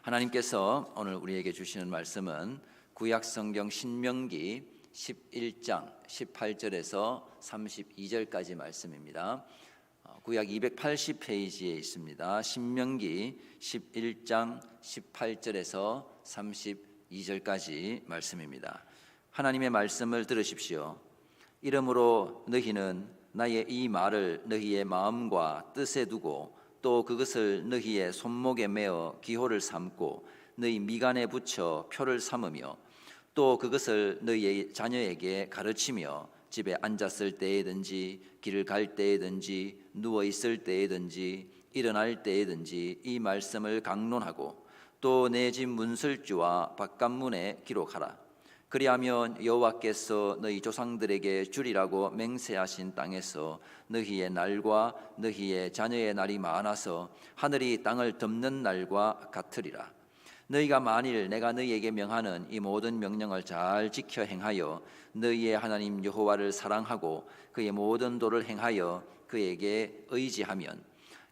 하나님께서 오늘 우리에게 주시는 말씀은 구약성경 신명기 11장 18절에서 32절까지 말씀입니다. 구약 280페이지에 있습니다. 신명기 11장 18절에서 32절까지 말씀입니다. 하나님의 말씀을 들으십시오. 이러므로 너희는 나의 이 말을 너희의 마음과 뜻에 두고 또 그것을 너희의 손목에 메어 기호를 삼고 너희 미간에 붙여 표를 삼으며 또 그것을 너희의 자녀에게 가르치며 집에 앉았을 때에든지 길을 갈 때에든지 누워 있을 때에든지 일어날 때에든지 이 말씀을 강론하고 또 내 집 문설주와 바깥문에 기록하라. 그리하면 여호와께서 너희 조상들에게 주리라고 맹세하신 땅에서 너희의 날과 너희의 자녀의 날이 많아서 하늘이 땅을 덮는 날과 같으리라. 너희가 만일 내가 너희에게 명하는 이 모든 명령을 잘 지켜 행하여 너희의 하나님 여호와를 사랑하고 그의 모든 도를 행하여 그에게 의지하면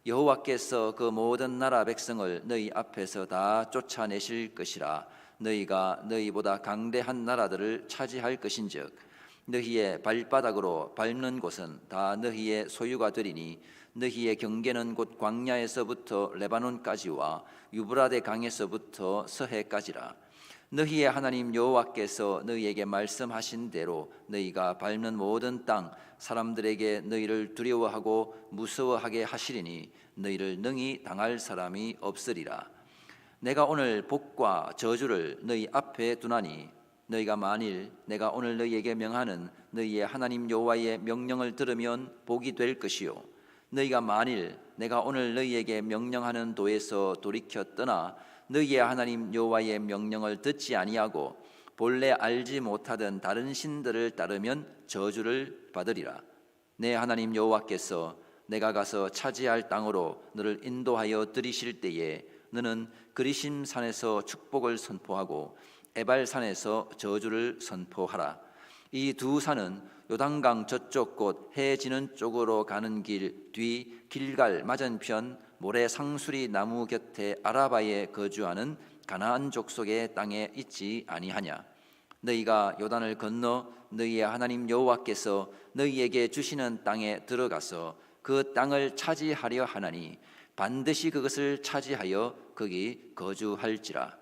여호와께서 그 모든 나라 백성을 너희 앞에서 다 쫓아내실 것이라. 너희가 너희보다 강대한 나라들을 차지할 것인즉 너희의 발바닥으로 밟는 곳은 다 너희의 소유가 되리니 너희의 경계는 곧 광야에서부터 레바논까지와 유브라데 강에서부터 서해까지라. 너희의 하나님 여호와께서 너희에게 말씀하신 대로 너희가 밟는 모든 땅 사람들에게 너희를 두려워하고 무서워하게 하시리니 너희를 능히 당할 사람이 없으리라. 내가 오늘 복과 저주를 너희 앞에 두나니 너희가 만일 내가 오늘 너희에게 명하는 너희의 하나님 여호와의 명령을 들으면 복이 될 것이요 너희가 만일 내가 오늘 너희에게 명령하는 도에서 돌이켜 떠나 너희의 하나님 여호와의 명령을 듣지 아니하고 본래 알지 못하던 다른 신들을 따르면 저주를 받으리라. 내 하나님 여호와께서 내가 가서 차지할 땅으로 너를 인도하여 들이실 때에 너는 그리심 산에서 축복을 선포하고 에발산에서 저주를 선포하라. 이 두 산은 요단강 저쪽 곳 해 지는 쪽으로 가는 길 뒤 길갈 맞은편 모래 상수리 나무 곁에 아라바에 거주하는 가나안 족속의 땅에 있지 아니하냐. 너희가 요단을 건너 너희의 하나님 여호와께서 너희에게 주시는 땅에 들어가서 그 땅을 차지하려 하나니 반드시 그것을 차지하여 거기 거주할지라.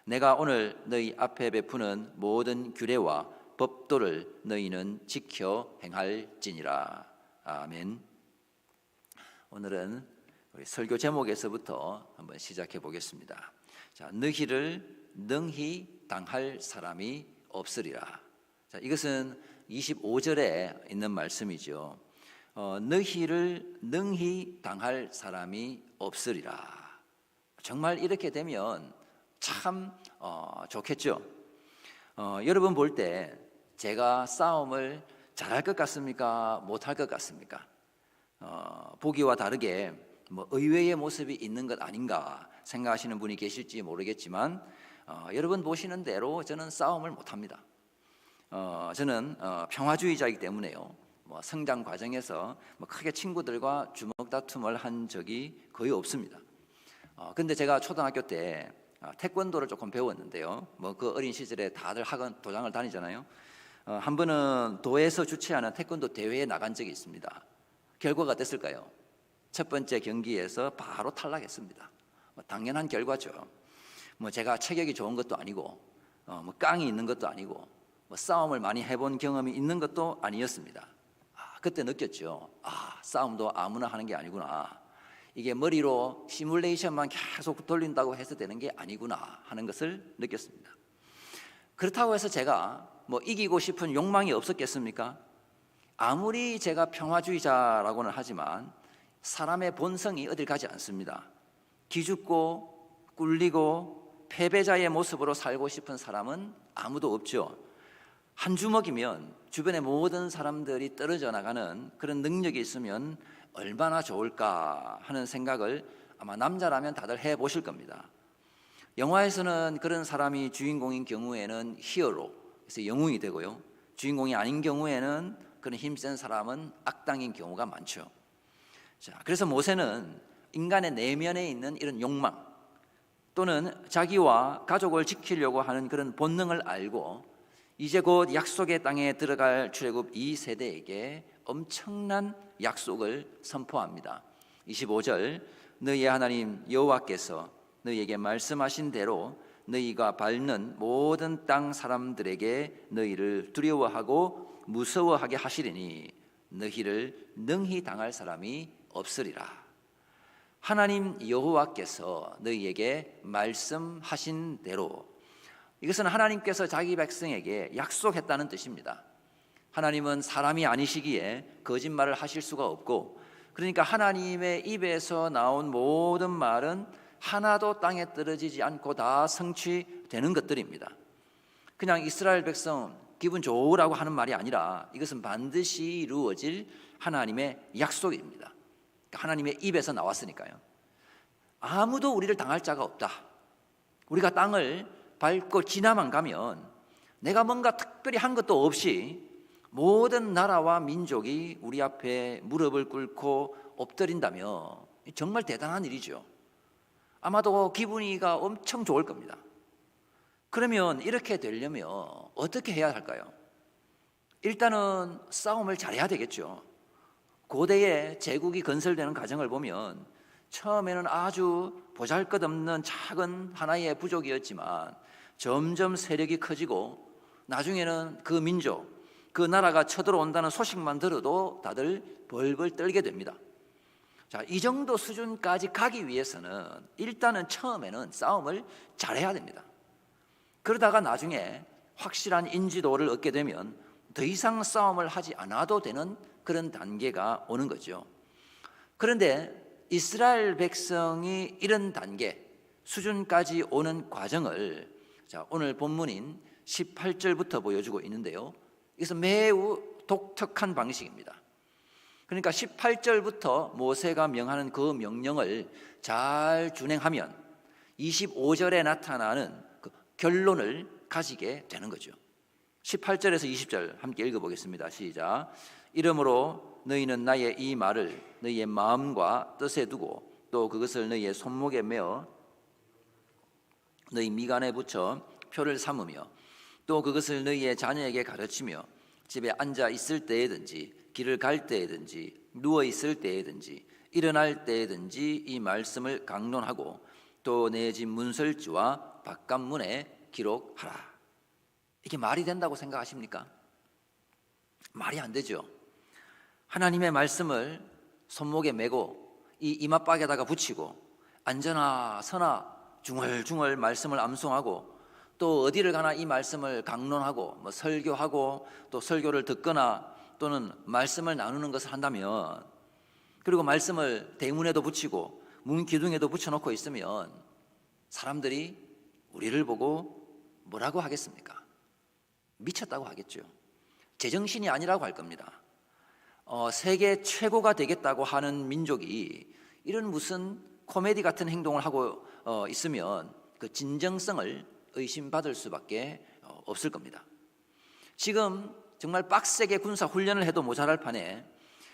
내가 오늘 너희 앞에 베푸는 모든 규례와 법도를 너희는 지켜 행할지니라. 아멘. 오늘은 우리 설교 제목에서부터 한번 시작해 보겠습니다. 자, 너희를 능히 당할 사람이 없으리라. 자, 이것은 25절에 있는 말씀이죠. 너희를 능히 당할 사람이 없으리라. 정말 이렇게 되면 참 좋겠죠. 여러분 볼 때 제가 싸움을 잘할 것 같습니까? 못할 것 같습니까? 보기와 다르게 뭐 의외의 모습이 있는 것 아닌가 생각하시는 분이 계실지 모르겠지만 여러분 보시는 대로 저는 싸움을 못합니다. 저는 평화주의자이기 때문에요. 뭐 성장 과정에서 뭐 크게 친구들과 주먹 다툼을 한 적이 거의 없습니다. 근데 제가 초등학교 때 태권도를 조금 배웠는데요. 뭐 그 어린 시절에 다들 학원 도장을 다니잖아요. 한 번은 도에서 주최하는 태권도 대회에 나간 적이 있습니다. 결과가 어땠을까요? 첫 번째 경기에서 바로 탈락했습니다. 뭐 당연한 결과죠. 뭐 제가 체격이 좋은 것도 아니고 뭐 깡이 있는 것도 아니고 뭐 싸움을 많이 해본 경험이 있는 것도 아니었습니다. 그때 느꼈죠. 싸움도 아무나 하는 게 아니구나. 이게 머리로 시뮬레이션만 계속 돌린다고 해서 되는 게 아니구나 하는 것을 느꼈습니다. 그렇다고 해서 제가 뭐 이기고 싶은 욕망이 없었겠습니까? 아무리 제가 평화주의자라고는 하지만 사람의 본성이 어딜 가지 않습니다. 기죽고 꿀리고 패배자의 모습으로 살고 싶은 사람은 아무도 없죠. 한 주먹이면 주변의 모든 사람들이 떨어져 나가는 그런 능력이 있으면 얼마나 좋을까 하는 생각을 아마 남자라면 다들 해보실 겁니다. 영화에서는 그런 사람이 주인공인 경우에는 히어로, 그래서 영웅이 되고요. 주인공이 아닌 경우에는 그런 힘센 사람은 악당인 경우가 많죠. 자, 그래서 모세는 인간의 내면에 있는 이런 욕망, 또는 자기와 가족을 지키려고 하는 그런 본능을 알고 이제 곧 약속의 땅에 들어갈 출애굽 2세대에게 엄청난 약속을 선포합니다. 25절, 너희의 하나님 여호와께서 너희에게 말씀하신 대로 너희가 밟는 모든 땅 사람들에게 너희를 두려워하고 무서워하게 하시리니 너희를 능히 당할 사람이 없으리라. 하나님 여호와께서 너희에게 말씀하신 대로, 이것은 하나님께서 자기 백성에게 약속했다는 뜻입니다. 하나님은 사람이 아니시기에 거짓말을 하실 수가 없고, 그러니까 하나님의 입에서 나온 모든 말은 하나도 땅에 떨어지지 않고 다 성취되는 것들입니다. 그냥 이스라엘 백성 기분 좋으라고 하는 말이 아니라 이것은 반드시 이루어질 하나님의 약속입니다. 하나님의 입에서 나왔으니까요. 아무도 우리를 당할 자가 없다. 우리가 땅을 밟고 지나만 가면 내가 뭔가 특별히 한 것도 없이 모든 나라와 민족이 우리 앞에 무릎을 꿇고 엎드린다면 정말 대단한 일이죠. 아마도 기분이가 엄청 좋을 겁니다. 그러면 이렇게 되려면 어떻게 해야 할까요? 일단은 싸움을 잘해야 되겠죠. 고대의 제국이 건설되는 과정을 보면 처음에는 아주 보잘것없는 작은 하나의 부족이었지만 점점 세력이 커지고 나중에는 그 민족, 그 나라가 쳐들어온다는 소식만 들어도 다들 벌벌 떨게 됩니다. 자, 이 정도 수준까지 가기 위해서는 일단은 처음에는 싸움을 잘해야 됩니다. 그러다가 나중에 확실한 인지도를 얻게 되면 더 이상 싸움을 하지 않아도 되는 그런 단계가 오는 거죠. 그런데 이스라엘 백성이 이런 단계, 수준까지 오는 과정을 오늘 본문인 18절부터 보여주고 있는데요. 이것은 매우 독특한 방식입니다. 그러니까 18절부터 모세가 명하는 그 명령을 잘 준행하면 25절에 나타나는 그 결론을 가지게 되는 거죠. 18절에서 20절 함께 읽어보겠습니다. 시작. 이러므로 너희는 나의 이 말을 너희의 마음과 뜻에 두고 또 그것을 너희의 손목에 메어 너희 미간에 붙여 표를 삼으며 또 그것을 너희의 자녀에게 가르치며 집에 앉아 있을 때에든지 길을 갈 때에든지 누워 있을 때에든지 일어날 때에든지 이 말씀을 강론하고 또 내 집 문설주와 바깥문에 기록하라. 이게 말이 된다고 생각하십니까? 말이 안 되죠. 하나님의 말씀을 손목에 메고 이 이마박에다가 붙이고 앉으나 서나 중얼중얼 말씀을 암송하고 또 어디를 가나 이 말씀을 강론하고 설교하고 또 설교를 듣거나 또는 말씀을 나누는 것을 한다면, 그리고 말씀을 대문에도 붙이고 문 기둥에도 붙여놓고 있으면 사람들이 우리를 보고 뭐라고 하겠습니까? 미쳤다고 하겠죠. 제정신이 아니라고 할 겁니다. 세계 최고가 되겠다고 하는 민족이 이런 무슨 코미디 같은 행동을 하고 있으면 그 진정성을 의심받을 수밖에 없을 겁니다. 지금 정말 빡세게 군사 훈련을 해도 모자랄 판에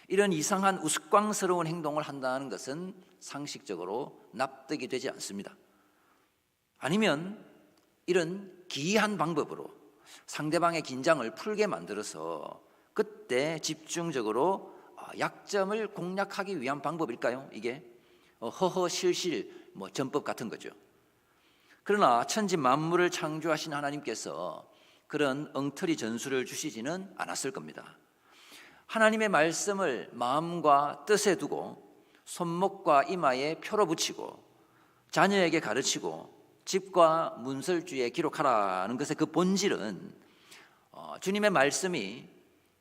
이런 이상한 우스꽝스러운 행동을 한다는 것은 상식적으로 납득이 되지 않습니다. 아니면 이런 기이한 방법으로 상대방의 긴장을 풀게 만들어서 그때 집중적으로 약점을 공략하기 위한 방법일까요? 이게 허허실실 전법 같은 거죠. 그러나 천지 만물을 창조하신 하나님께서 그런 엉터리 전술을 주시지는 않았을 겁니다. 하나님의 말씀을 마음과 뜻에 두고 손목과 이마에 표로 붙이고 자녀에게 가르치고 집과 문설주에 기록하라는 것의 그 본질은 주님의 말씀이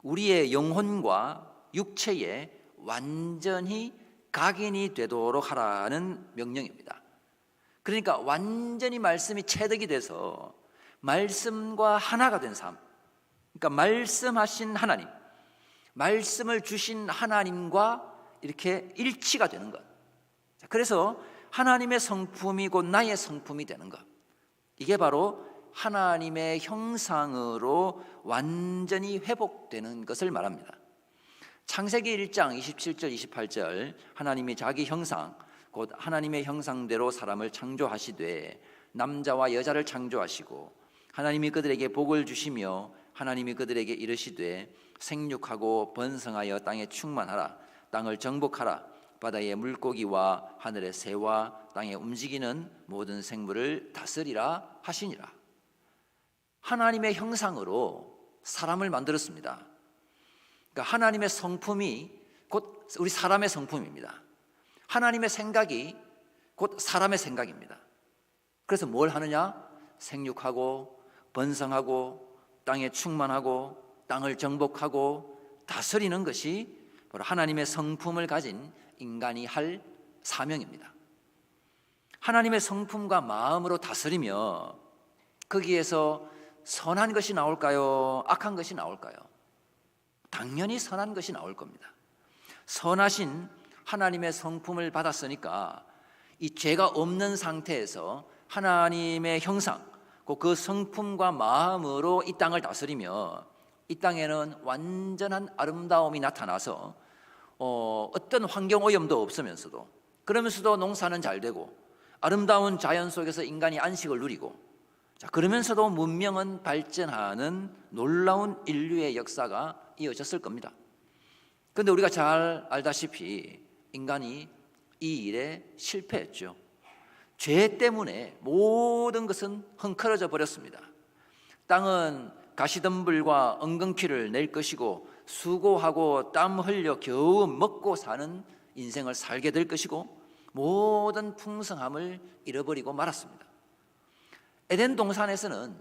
우리의 영혼과 육체에 완전히 각인이 되도록 하라는 명령입니다. 그러니까 완전히 말씀이 체득이 돼서 말씀과 하나가 된 삶, 그러니까 말씀하신 하나님, 말씀을 주신 하나님과 이렇게 일치가 되는 것. 그래서 하나님의 성품이 곧 나의 성품이 되는 것, 이게 바로 하나님의 형상으로 완전히 회복되는 것을 말합니다. 창세기 1장 27절 28절 하나님이 자기 형상 곧 하나님의 형상대로 사람을 창조하시되 남자와 여자를 창조하시고 하나님이 그들에게 복을 주시며 하나님이 그들에게 이르시되 생육하고 번성하여 땅에 충만하라. 땅을 정복하라. 바다의 물고기와 하늘의 새와 땅에 움직이는 모든 생물을 다스리라 하시니라. 하나님의 형상으로 사람을 만들었습니다. 그러니까 하나님의 성품이 곧 우리 사람의 성품입니다. 하나님의 생각이 곧 사람의 생각입니다. 그래서 뭘 하느냐? 생육하고 번성하고 땅에 충만하고 땅을 정복하고 다스리는 것이 바로 하나님의 성품을 가진 인간이 할 사명입니다. 하나님의 성품과 마음으로 다스리며 거기에서 선한 것이 나올까요? 악한 것이 나올까요? 당연히 선한 것이 나올 겁니다. 선하신 하나님의 성품을 받았으니까 이 죄가 없는 상태에서 하나님의 형상, 그 성품과 마음으로 이 땅을 다스리며 이 땅에는 완전한 아름다움이 나타나서 어떤 환경 오염도 없으면서도 그러면서도 농사는 잘 되고 아름다운 자연 속에서 인간이 안식을 누리고 그러면서도 문명은 발전하는 놀라운 인류의 역사가 이어졌을 겁니다. 그런데 우리가 잘 알다시피 인간이 이 일에 실패했죠. 죄 때문에 모든 것은 헝클어져 버렸습니다. 땅은 가시덤불과 엉겅퀴를 낼 것이고 수고하고 땀 흘려 겨우 먹고 사는 인생을 살게 될 것이고 모든 풍성함을 잃어버리고 말았습니다. 에덴 동산에서는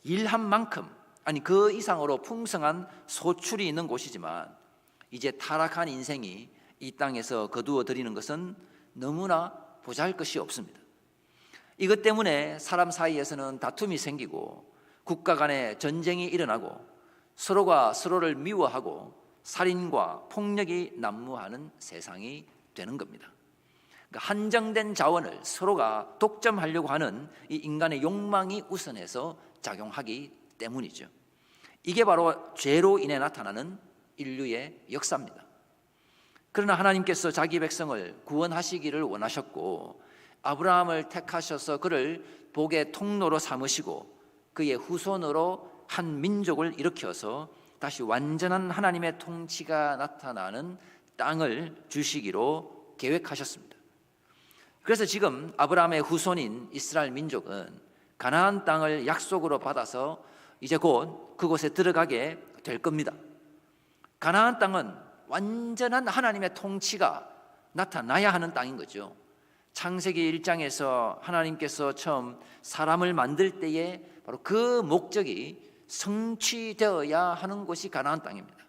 일한 만큼 아니 그 이상으로 풍성한 소출이 있는 곳이지만 이제 타락한 인생이 이 땅에서 거두어 들이는 것은 너무나 보잘것이 없습니다. 이것 때문에 사람 사이에서는 다툼이 생기고 국가 간에 전쟁이 일어나고 서로가 서로를 미워하고 살인과 폭력이 난무하는 세상이 되는 겁니다. 그러니까 한정된 자원을 서로가 독점하려고 하는 이 인간의 욕망이 우선해서 작용하기 때문이죠. 이게 바로 죄로 인해 나타나는 인류의 역사입니다. 그러나 하나님께서 자기 백성을 구원하시기를 원하셨고 아브라함을 택하셔서 그를 복의 통로로 삼으시고 그의 후손으로 한 민족을 일으켜서 다시 완전한 하나님의 통치가 나타나는 땅을 주시기로 계획하셨습니다. 그래서 지금 아브라함의 후손인 이스라엘 민족은 가나안 땅을 약속으로 받아서 이제 곧 그곳에 들어가게 될 겁니다. 가나안 땅은 완전한 하나님의 통치가 나타나야 하는 땅인 거죠. 창세기 1장에서 하나님께서 처음 사람을 만들 때에 바로 그 목적이 성취되어야 하는 곳이 가나안 땅입니다.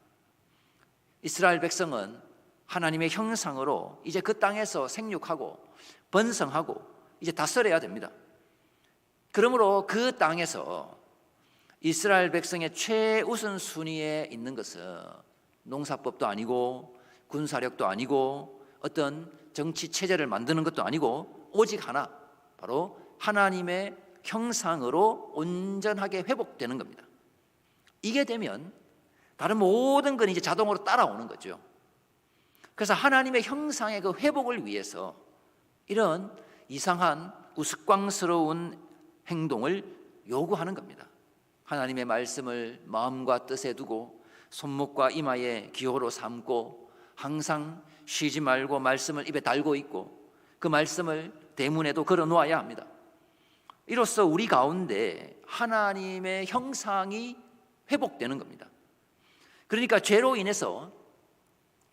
이스라엘 백성은 하나님의 형상으로 이제 그 땅에서 생육하고 번성하고 이제 다스려야 됩니다. 그러므로 그 땅에서 이스라엘 백성의 최우선 순위에 있는 것은 농사법도 아니고 군사력도 아니고 어떤 정치 체제를 만드는 것도 아니고 오직 하나, 바로 하나님의 형상으로 온전하게 회복되는 겁니다. 이게 되면 다른 모든 건 이제 자동으로 따라오는 거죠. 그래서 하나님의 형상의 그 회복을 위해서 이런 이상한 우스꽝스러운 행동을 요구하는 겁니다. 하나님의 말씀을 마음과 뜻에 두고 손목과 이마에 기호로 삼고 항상 쉬지 말고 말씀을 입에 달고 있고 그 말씀을 대문에도 걸어 놓아야 합니다. 이로써 우리 가운데 하나님의 형상이 회복되는 겁니다. 그러니까 죄로 인해서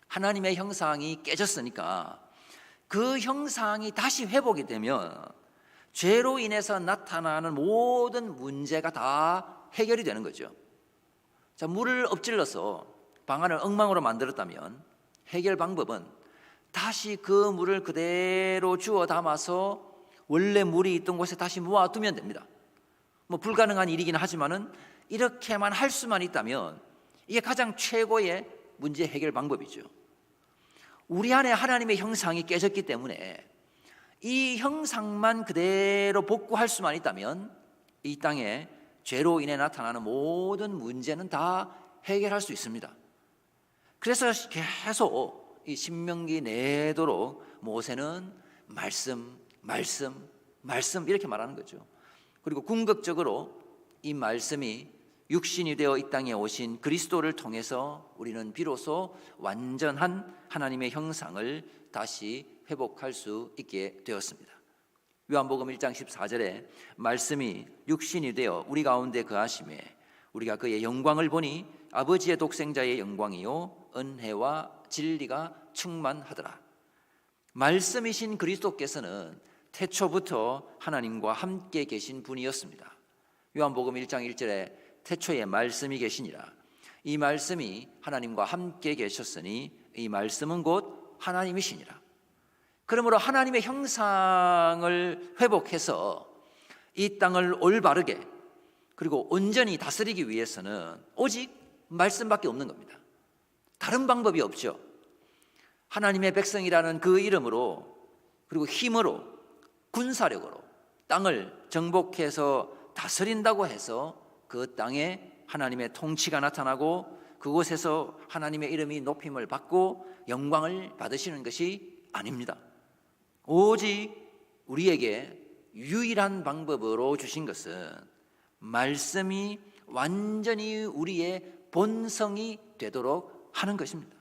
하나님의 형상이 깨졌으니까 그 형상이 다시 회복이 되면 죄로 인해서 나타나는 모든 문제가 다 해결이 되는 거죠. 자, 물을 엎질러서 방안을 엉망으로 만들었다면 해결 방법은 다시 그 물을 그대로 주워 담아서 원래 물이 있던 곳에 다시 모아두면 됩니다. 뭐 불가능한 일이긴 하지만은 이렇게만 할 수만 있다면 이게 가장 최고의 문제 해결 방법이죠. 우리 안에 하나님의 형상이 깨졌기 때문에 이 형상만 그대로 복구할 수만 있다면 이 땅에 죄로 인해 나타나는 모든 문제는 다 해결할 수 있습니다. 그래서 계속 이 신명기 내도록 모세는 말씀, 말씀, 말씀 이렇게 말하는 거죠. 그리고 궁극적으로 이 말씀이 육신이 되어 이 땅에 오신 그리스도를 통해서 우리는 비로소 완전한 하나님의 형상을 다시 회복할 수 있게 되었습니다. 요한복음 1장 14절에 말씀이 육신이 되어 우리 가운데 거하심에 우리가 그의 영광을 보니 아버지의 독생자의 영광이요 은혜와 진리가 충만하더라. 말씀이신 그리스도께서는 태초부터 하나님과 함께 계신 분이었습니다. 요한복음 1장 1절에 태초에 말씀이 계시니라. 이 말씀이 하나님과 함께 계셨으니 이 말씀은 곧 하나님이시니라. 그러므로 하나님의 형상을 회복해서 이 땅을 올바르게 그리고 온전히 다스리기 위해서는 오직 말씀밖에 없는 겁니다. 다른 방법이 없죠. 하나님의 백성이라는 그 이름으로 그리고 힘으로 군사력으로 땅을 정복해서 다스린다고 해서 그 땅에 하나님의 통치가 나타나고 그곳에서 하나님의 이름이 높임을 받고 영광을 받으시는 것이 아닙니다. 오직 우리에게 유일한 방법으로 주신 것은 말씀이 완전히 우리의 본성이 되도록 하는 것입니다.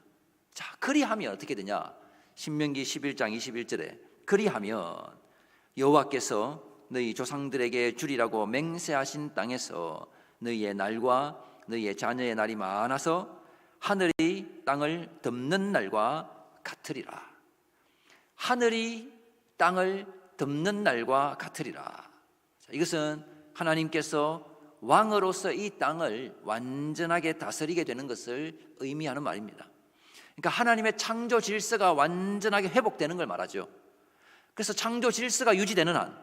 자, 그리하면 어떻게 되냐? 신명기 11장 21절에 그리하면 여호와께서 너희 조상들에게 주리라고 맹세하신 땅에서 너희의 날과 너희의 자녀의 날이 많아서 하늘이 땅을 덮는 날과 같으리라. 하늘이 땅을 덮는 날과 같으리라. 자, 이것은 하나님께서 왕으로서 이 땅을 완전하게 다스리게 되는 것을 의미하는 말입니다. 그러니까 하나님의 창조 질서가 완전하게 회복되는 걸 말하죠. 그래서 창조 질서가 유지되는 한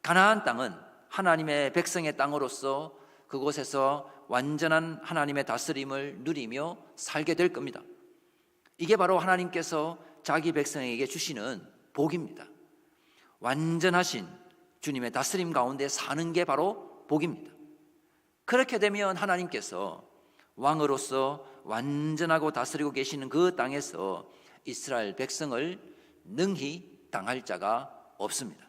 가나안 땅은 하나님의 백성의 땅으로서 그곳에서 완전한 하나님의 다스림을 누리며 살게 될 겁니다. 이게 바로 하나님께서 자기 백성에게 주시는 복입니다. 완전하신 주님의 다스림 가운데 사는 게 바로 복입니다. 그렇게 되면 하나님께서 왕으로서 완전하고 다스리고 계시는 그 땅에서 이스라엘 백성을 능히 당할 자가 없습니다.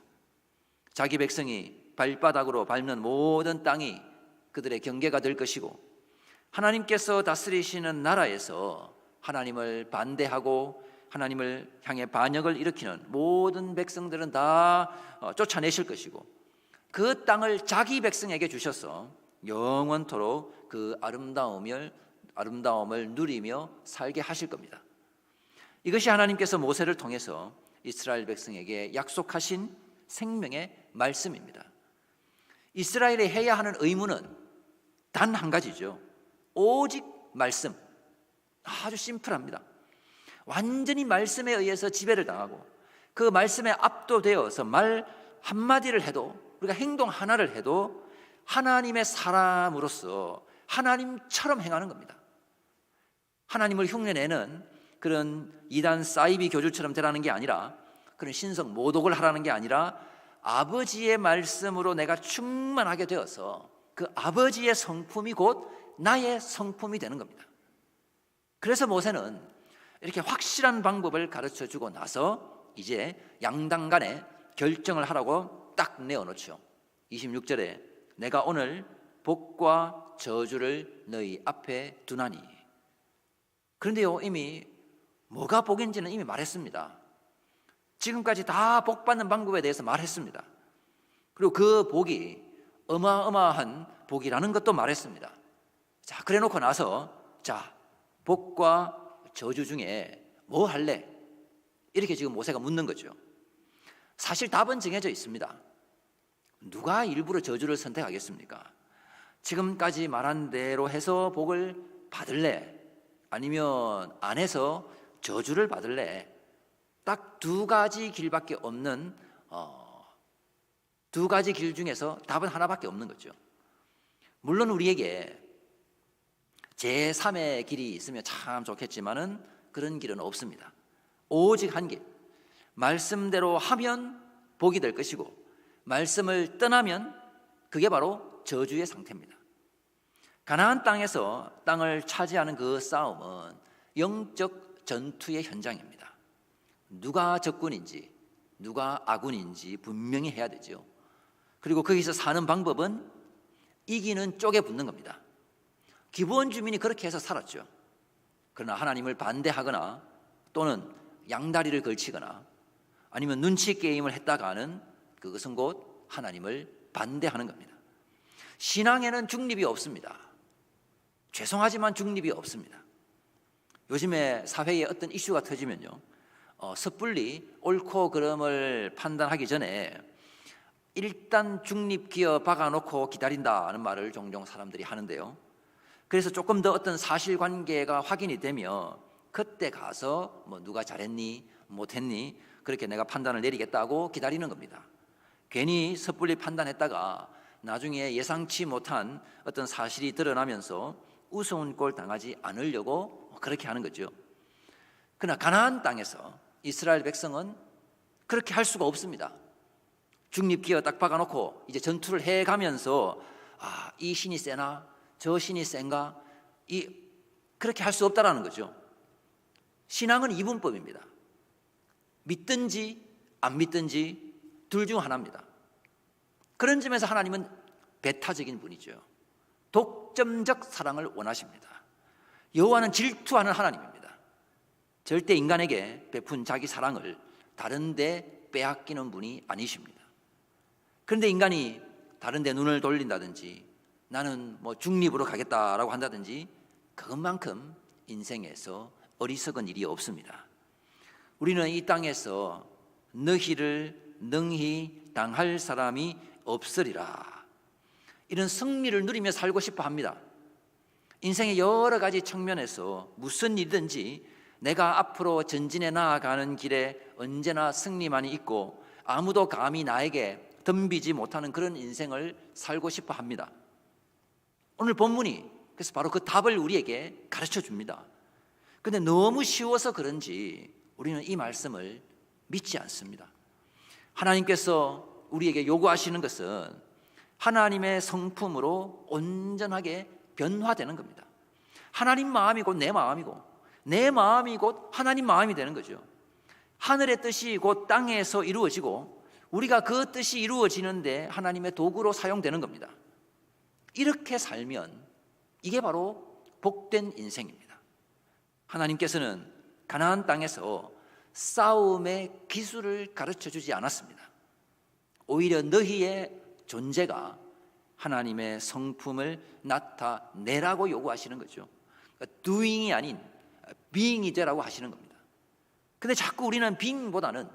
자기 백성이 발바닥으로 밟는 모든 땅이 그들의 경계가 될 것이고 하나님께서 다스리시는 나라에서 하나님을 반대하고 하나님을 향해 반역을 일으키는 모든 백성들은 다 쫓아내실 것이고 그 땅을 자기 백성에게 주셔서 영원토록 그 아름다움을 누리며 살게 하실 겁니다. 이것이 하나님께서 모세를 통해서 이스라엘 백성에게 약속하신 생명의 말씀입니다. 이스라엘이 해야 하는 의무는 단 한 가지죠. 오직 말씀. 아주 심플합니다. 완전히 말씀에 의해서 지배를 당하고 그 말씀에 압도되어서 말 한마디를 해도 우리가 행동 하나를 해도 하나님의 사람으로서 하나님처럼 행하는 겁니다. 하나님을 흉내내는 그런 이단 사이비 교주처럼 되라는 게 아니라 그런 신성 모독을 하라는 게 아니라 아버지의 말씀으로 내가 충만하게 되어서 그 아버지의 성품이 곧 나의 성품이 되는 겁니다. 그래서 모세는 이렇게 확실한 방법을 가르쳐 주고 나서 이제 양당 간에 결정을 하라고 딱 내어놓죠. 26절에 내가 오늘 복과 저주를 너희 앞에 두나니. 그런데요, 이미 뭐가 복인지는 이미 말했습니다. 지금까지 다 복받는 방법에 대해서 말했습니다. 그리고 그 복이 어마어마한 복이라는 것도 말했습니다. 자, 그래 놓고 나서 자, 복과 저주 중에 뭐 할래? 이렇게 지금 모세가 묻는 거죠. 사실 답은 정해져 있습니다. 누가 일부러 저주를 선택하겠습니까? 지금까지 말한 대로 해서 복을 받을래? 아니면 안 해서 저주를 받을래? 딱 두 가지 길밖에 없는 두 가지 길 중에서 답은 하나밖에 없는 거죠. 물론 우리에게 제3의 길이 있으면 참 좋겠지만은 그런 길은 없습니다. 오직 한 길. 말씀대로 하면 복이 될 것이고 말씀을 떠나면 그게 바로 저주의 상태입니다. 가나안 땅에서 땅을 차지하는 그 싸움은 영적 전투의 현장입니다. 누가 적군인지, 누가 아군인지 분명히 해야 되죠. 그리고 거기서 사는 방법은 이기는 쪽에 붙는 겁니다. 기브온 주민이 그렇게 해서 살았죠. 그러나 하나님을 반대하거나 또는 양다리를 걸치거나 아니면 눈치 게임을 했다가는 그것은 곧 하나님을 반대하는 겁니다. 신앙에는 중립이 없습니다. 죄송하지만 중립이 없습니다. 요즘에 사회에 어떤 이슈가 터지면요, 섣불리 옳고 그름을 판단하기 전에 일단 중립 기어 박아놓고 기다린다는 말을 종종 사람들이 하는데요. 그래서 조금 더 어떤 사실관계가 확인이 되면 그때 가서 뭐 누가 잘했니 못했니 그렇게 내가 판단을 내리겠다고 기다리는 겁니다. 괜히 섣불리 판단했다가 나중에 예상치 못한 어떤 사실이 드러나면서 우스운 꼴 당하지 않으려고 그렇게 하는 거죠. 그러나 가나안 땅에서 이스라엘 백성은 그렇게 할 수가 없습니다. 중립기어 딱 박아놓고 이제 전투를 해가면서 이 신이 세나 저 신이 센가 그렇게 할 수 없다라는 거죠. 신앙은 이분법입니다. 믿든지 안 믿든지 둘 중 하나입니다. 그런 점에서 하나님은 배타적인 분이죠. 독점적 사랑을 원하십니다. 여호와는 질투하는 하나님입니다. 절대 인간에게 베푼 자기 사랑을 다른 데 빼앗기는 분이 아니십니다. 그런데 인간이 다른 데 눈을 돌린다든지 나는 뭐 중립으로 가겠다라고 한다든지 그것만큼 인생에서 어리석은 일이 없습니다. 우리는 이 땅에서 너희를 능히 당할 사람이 없으리라, 이런 승리를 누리며 살고 싶어 합니다. 인생의 여러 가지 측면에서 무슨 일이든지 내가 앞으로 전진해 나아가는 길에 언제나 승리만이 있고 아무도 감히 나에게 덤비지 못하는 그런 인생을 살고 싶어 합니다. 오늘 본문이 그래서 바로 그 답을 우리에게 가르쳐 줍니다. 그런데 너무 쉬워서 그런지 우리는 이 말씀을 믿지 않습니다. 하나님께서 우리에게 요구하시는 것은 하나님의 성품으로 온전하게 변화되는 겁니다. 하나님 마음이 곧 내 마음이고 내 마음이 곧 하나님 마음이 되는 거죠. 하늘의 뜻이 곧 땅에서 이루어지고 우리가 그 뜻이 이루어지는데 하나님의 도구로 사용되는 겁니다. 이렇게 살면 이게 바로 복된 인생입니다. 하나님께서는 가나안 땅에서 싸움의 기술을 가르쳐 주지 않았습니다. 오히려 너희의 존재가 하나님의 성품을 나타내라고 요구하시는 거죠. 그러니까 doing이 아닌 being이 되라고 하시는 겁니다. 근데 자꾸 우리는 being보다는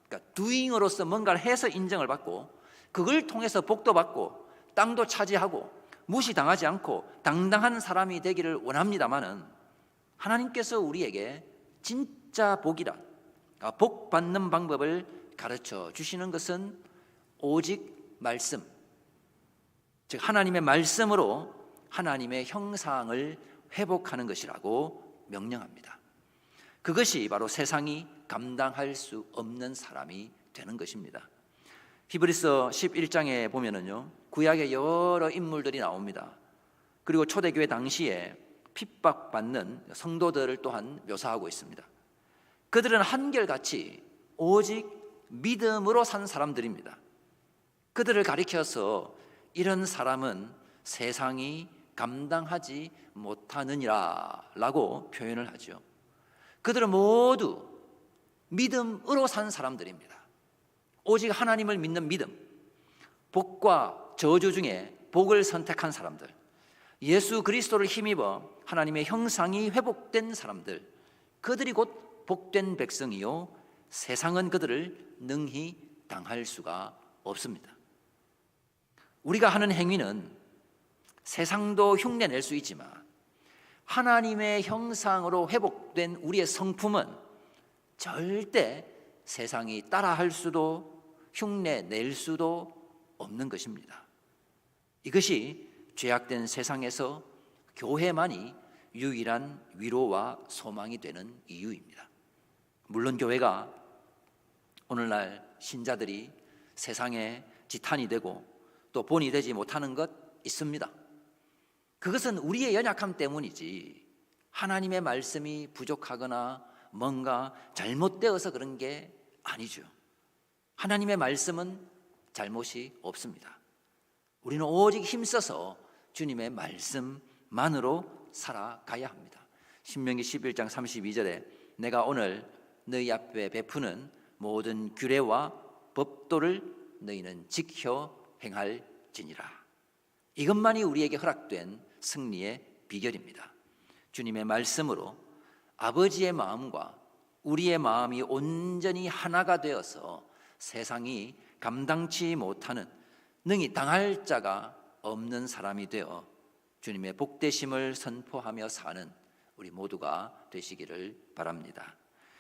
그러니까 doing으로서 뭔가를 해서 인정을 받고 그걸 통해서 복도 받고 땅도 차지하고 무시당하지 않고 당당한 사람이 되기를 원합니다마는 하나님께서 우리에게 진짜 복이란 복 받는 방법을 가르쳐 주시는 것은 오직 말씀, 즉 하나님의 말씀으로 하나님의 형상을 회복하는 것이라고 명령합니다. 그것이 바로 세상이 감당할 수 없는 사람이 되는 것입니다. 히브리서 11장에 보면은요, 구약의 여러 인물들이 나옵니다. 그리고 초대교회 당시에 핍박받는 성도들을 또한 묘사하고 있습니다. 그들은 한결같이 오직 믿음으로 산 사람들입니다. 그들을 가리켜서 이런 사람은 세상이 감당하지 못하느니라 라고 표현을 하죠. 그들은 모두 믿음으로 산 사람들입니다. 오직 하나님을 믿는 믿음, 복과 저주 중에 복을 선택한 사람들, 예수 그리스도를 힘입어 하나님의 형상이 회복된 사람들, 그들이 곧 복된 백성이요 세상은 그들을 능히 당할 수가 없습니다. 우리가 하는 행위는 세상도 흉내낼 수 있지만 하나님의 형상으로 회복된 우리의 성품은 절대 세상이 따라할 수도 흉내낼 수도 없는 것입니다. 이것이 죄악된 세상에서 교회만이 유일한 위로와 소망이 되는 이유입니다. 물론 교회가 오늘날 신자들이 세상에 지탄이 되고 또 본이 되지 못하는 것 있습니다. 그것은 우리의 연약함 때문이지 하나님의 말씀이 부족하거나 뭔가 잘못되어서 그런 게 아니죠. 하나님의 말씀은 잘못이 없습니다. 우리는 오직 힘써서 주님의 말씀만으로 살아가야 합니다. 신명기 11장 32절에 내가 오늘 너희 앞에 베푸는 모든 규례와 법도를 너희는 지켜 행할지니라. 이것만이 우리에게 허락된 승리의 비결입니다. 주님의 말씀으로 아버지의 마음과 우리의 마음이 온전히 하나가 되어서 세상이 감당치 못하는 능히 당할 자가 없는 사람이 되어 주님의 복되심을 선포하며 사는 우리 모두가 되시기를 바랍니다.